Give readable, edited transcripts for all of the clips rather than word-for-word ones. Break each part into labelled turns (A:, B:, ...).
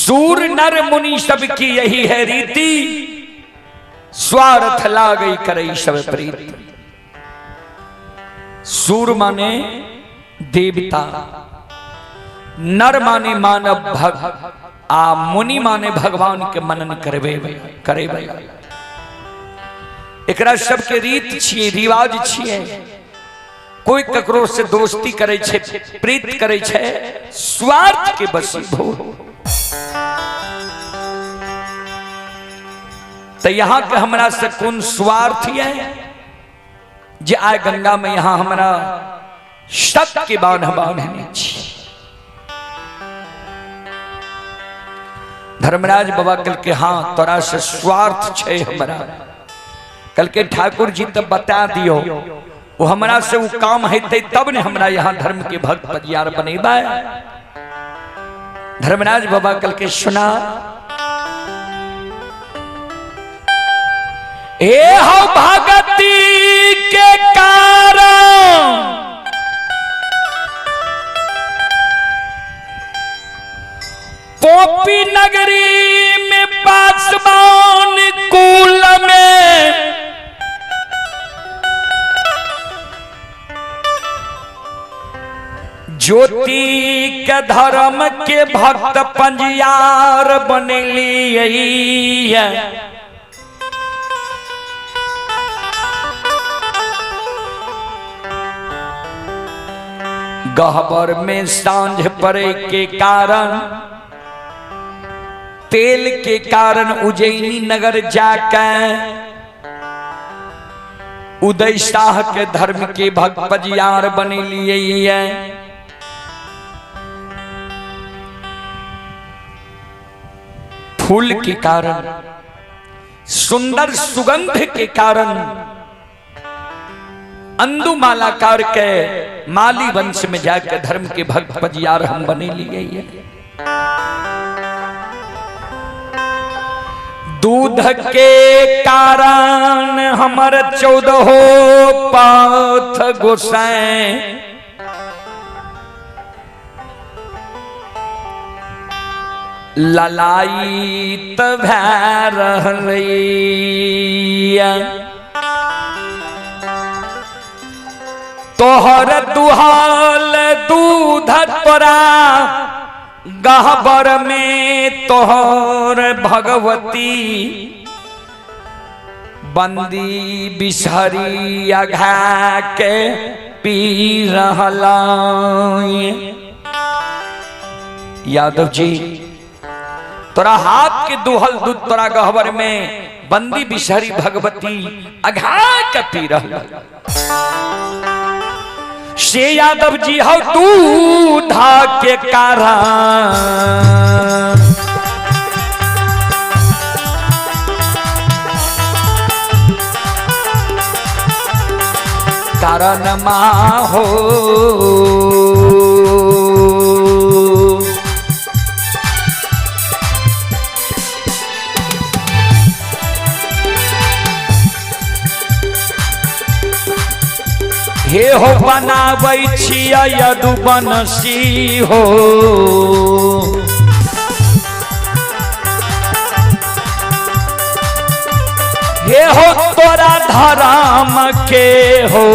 A: सूर नर मुनि सबकी यही है रीति, स्वार्थ लागई करई सब प्रीति। सूर माने देवता, नर माने मानव भग, आ मुनि माने भगवान के मनन करेबे। एकरा सबके रीत छिए, रिवाज छिए। कोई ककरो से दोस्ती करे छे, प्रीत करे छे, स्वार्थ के वशीभूत। तो यहाँ के हमरा से कौन स्वार्थ है जे आय गंगा में यहाँ हमरा सत्य के बांधने छी। धर्मराज बाबा कल के हाँ तोरा से स्वार्थ छे हमरा। कल के ठाकुर जी तब बता दियो, वो हमरा से वो काम हेते तब ने हमरा यहाँ धर्म के भक्त पदियार बनेबा। धर्मराज बाबा कल के सुना, ए हो भगती के कारण पोपी नगरी में पासवान कुल में ज्योति के धर्म के भक्त पंजियार बनली है। गहबर में सांझ पड़े के कारण, तेल के कारण उज्जैनी नगर जाकर उदय शाह के धर्म के भक्त पजियार बने लिए। फूल के कारण, सुंदर सुगंध के कारण अंदुमालाकार के माली वंश में जाकर धर्म के भक्त पजियार हम बने लिए। दूध के कारण हमर 14 पाथ गोसाई, ललाई भै रहलै। तोहर दुहाल दूध तोरा गहबर में तोहर भगवती, बंदी बिसहरी अघा के पी रहला। यादव जी तोरा हाथ के दुहल दूध तोरा गहबर में बंदी बिसहरी भगवती अघा के पी रहला। से यादव जी हो दूधा के कारण, कारण मा हो हे हो बनाबै छियै यदु बनसी हो। हे हो तोरा धराम के हो,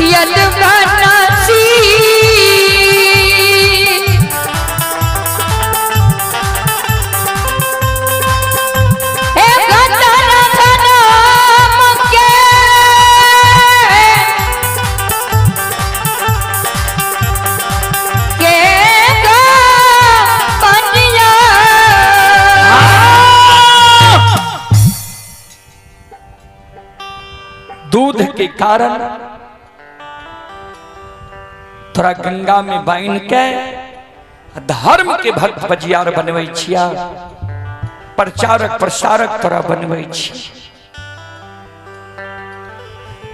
B: यदवनासी
A: दूध के कारण थोड़ा गंगा में बाइन के धर्म के भक्त बजियार बनवे छिया, प्रचारक प्रसारक तोरा बनवे छी।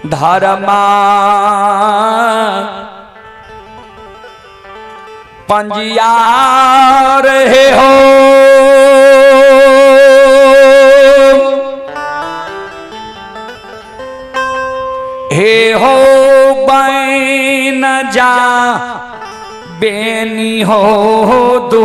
A: धर्मा पंजियार हे हो हे हो बैन जा बेनी हो दू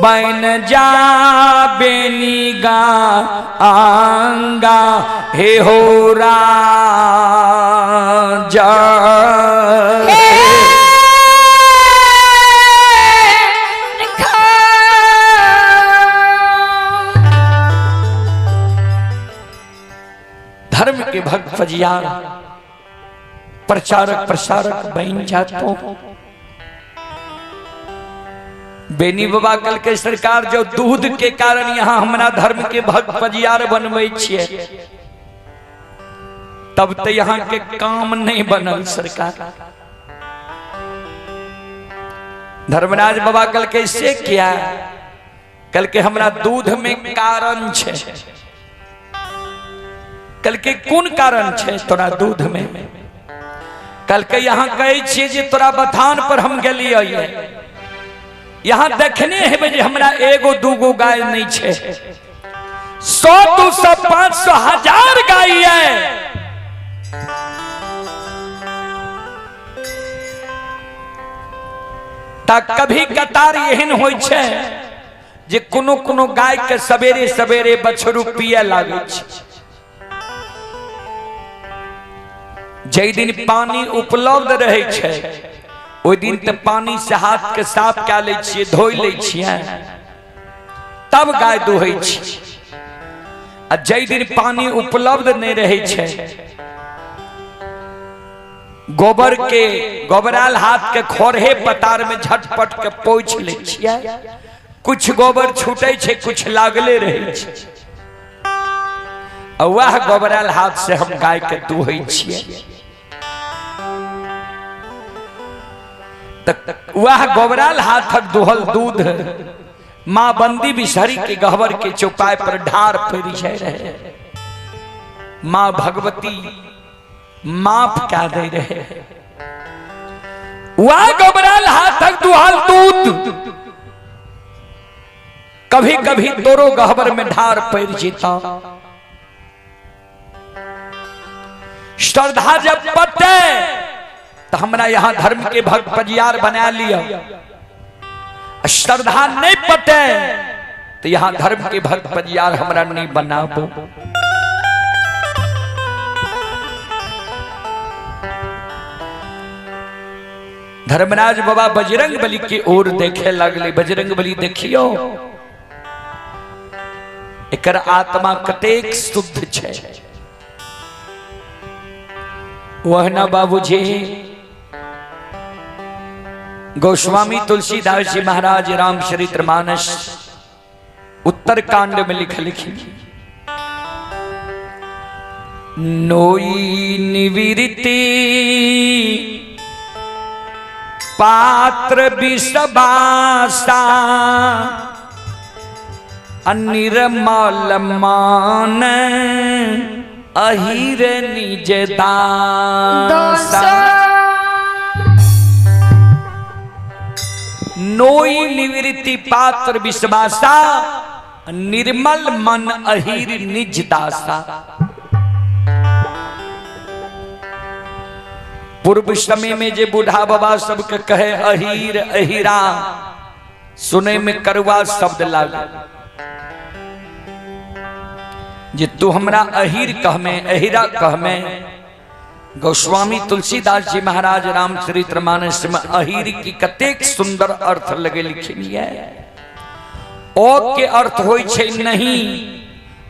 A: बैन जा बेनी गा आंगा हे हो राजा धर्म के भक्त फजियार प्रचारक प्रसारक बन जातो। बेनी बाबा कल के सरकार जो दूध के कारण यहाँ हमारा धर्म के भक्त फजियार बनवे छिए, तब तो यहाँ के काम नहीं बनल सरकार। धर्मराज बाबा कल कैसे किया, कल के हमारा दूध में कारण छे, कल के कौन कारण छे तोरा दूध में। कल के यहाँ कहे छे जे तोरा बथान पर हम गेलिए, यहाँ देखने है जे हमरा एगो दूगो गाय नहीं छे, 100 200 500 1000 गाय है। ता कभी कतार एहन होय छे जे कोनो कोनो गाय के सवेरे सवेरे बछरू पिए लागे छे। जै दिन पानी उपलब्ध रहे छे ओइ दिन त पानी से हाथ के साफ क्या ले छिए, धोई ले छिए, तब गाय दुहै छी। आ जै दिन पानी उपलब्ध नहीं रहे छे गोबर के गोबराल हाथ के खोरहे पतार में झटपट के पोछ ले छिए। कुछ गोबर छूटे छे, कुछ लागले रहे छे, वह गोबराल हाथ से हम गाय के दुहै छिए। वह गोबराल हाथक दुहल दूध माँ बंदी बिसहरी के गहवर के चौपाई पर ढार फेरी जाए रहे। माँ भगवती माफ क्या दे रहे, वह गोबराल हाथक दुहल दूध कभी कभी तोरो गहवर में ढार पैर जीता। श्रद्धा जब पटे तो हमरा यहाँ धर्म के भक्त फजियार बना लिया, श्रद्धा नहीं पटे तो यहाँ धर्म के भक्त फजियार हमरा नहीं बनाबो। धर्मराज बाबा बजरंग बली की ओर देखे लगले। बजरंग बली देखियो एकर आत्मा कतेक शुद्ध छे। वह ना बाबूजी गोस्वामी तुलसीदास जी महाराज रामचरितमानस उत्तरकांड में लिखी नोई निवृत्ति पात्र विषबासा अनिर्मल मान अहिर निज दासा। नोई निवृत्ति पात्र विश्वासा निर्मल मन अहिर निज दासा। पूर्व समय में जे बूढ़ा बाबा सबके कहे अहीर अहीरा, सुने में करुआ शब्द लागे, जे तू हमरा अहीर कह में अहीरा कह में। गोस्वामी तुलसीदास जी महाराज रामचरितमानस में अहीर की कतेक सुंदर अर्थ लगे लिखिए। ओ के अर्थ होय छे नहीं,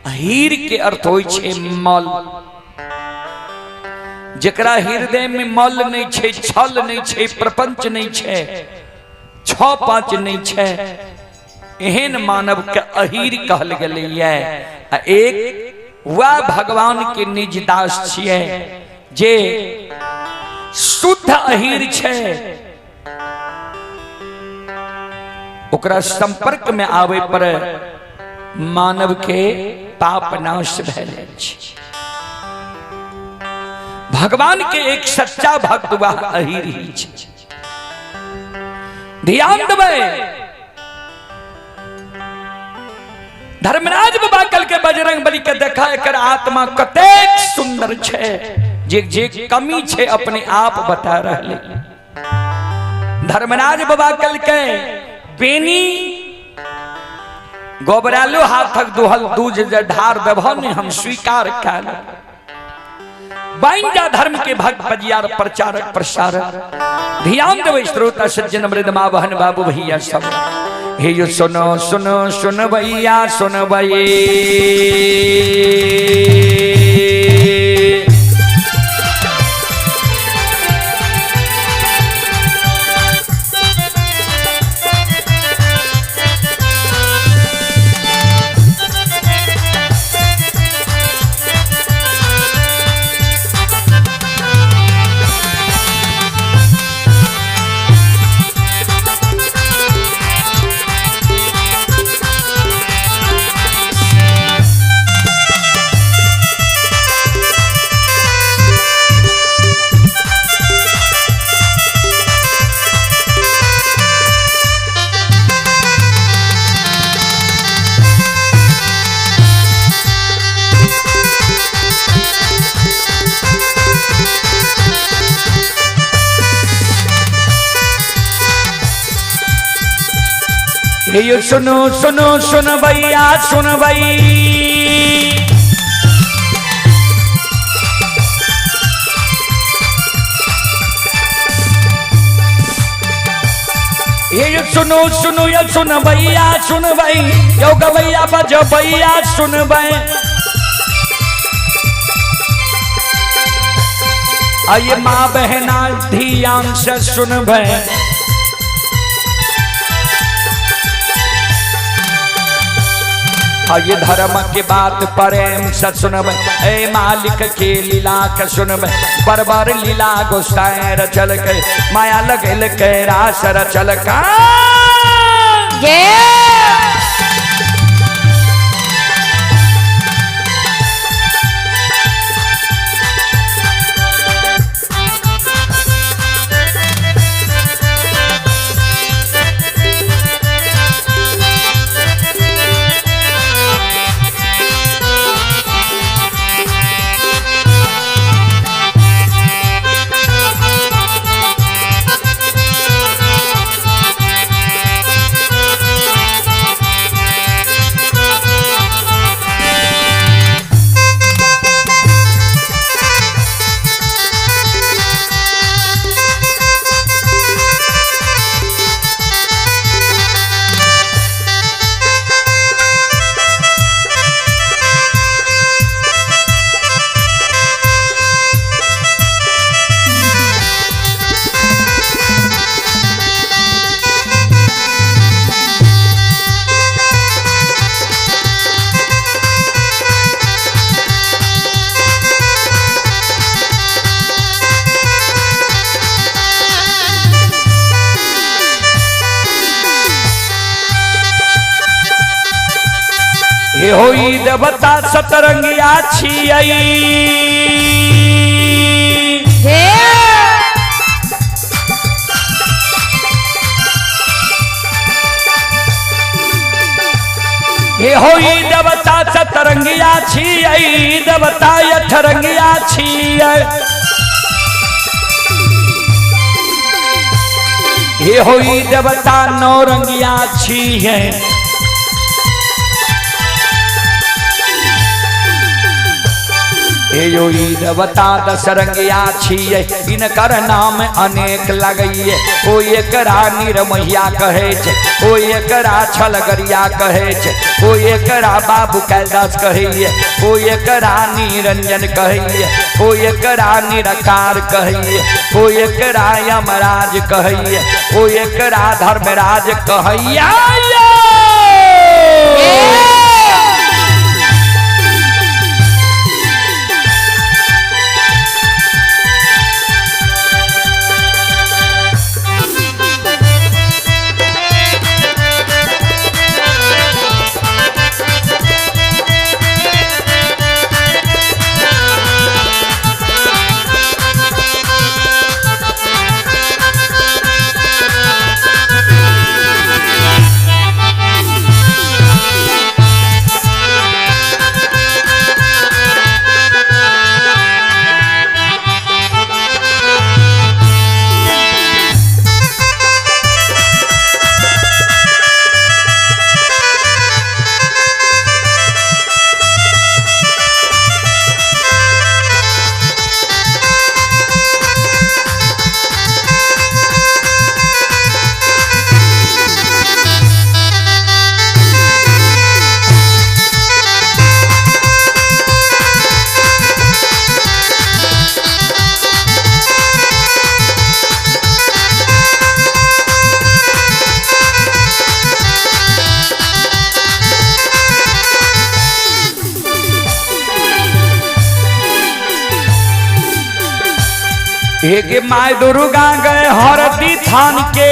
A: अहीर के अर्थ होय छे मल। जकरा हृदय में मल नहीं छे, छल नहीं छे, प्रपंच नहीं छे, छ पांच नहीं छे, एहन मानव के अहीर कहल गेलैया। एक वह भगवान के निज दास छिए जे शुद्ध अहीर छे, ओकरा संपर्क में आवे पर मानव के पाप नाश भए जाय छै। भगवान के एक सच्चा भक्त वह अहीर ही छै। ध्यान देबै, धर्मराज बाबा कल के बजरंग बली के देखा एकर आत्मा कतेक सुंदर छे, जे जे कमी छे अपने आप बता रहले। धर्मराज बाबा कल के बेनी गोबरालो हाथक दुहल दूज ढार देबह ने हम स्वीकार कैल। बाइंजा धर्म के भक्त बजियार प्रचारक प्रसारक। ध्यान देवे श्रोता सज्जन मृदमा बहन बाबू भैया सब, हे यो सुनो सुनो सुन भैया सुन भैया। ये सुनो सुनो सुन भैया सुन भई। ये सुनो सुनो ये सुन भैया सुन भई। यो गवैया बजो भैया सुन भई। आइए माँ बहना ध्यान से सुन भई। ये धर्म के बात प्रेम से सुनब, ए मालिक के लीला के सुनब। बरबर लीला गोसाएर चल के माया लगल के रास चल का। हे होई देवता सतरंगिया छियई। हे होई देवता सतरंगिया छियई। देवता अठरंगिया छियई। ये होई देवता नौरंगिया छी है योई देवता दशरंगिया छियै इनकर नाम अनेक लगैये ओ एकरा निरमहिया कहै छै ओ एकरा छलगरिया कहै छै ओ एकरा बाबू कैलाश कहैये ओ एकरा निरंजन कहैये ओ एकरा निरकार कहैये ओ एकरा यमराज कहैये ओ एकरा धर्मराज कहैया एक माय दुर्गा गए हरदी थान के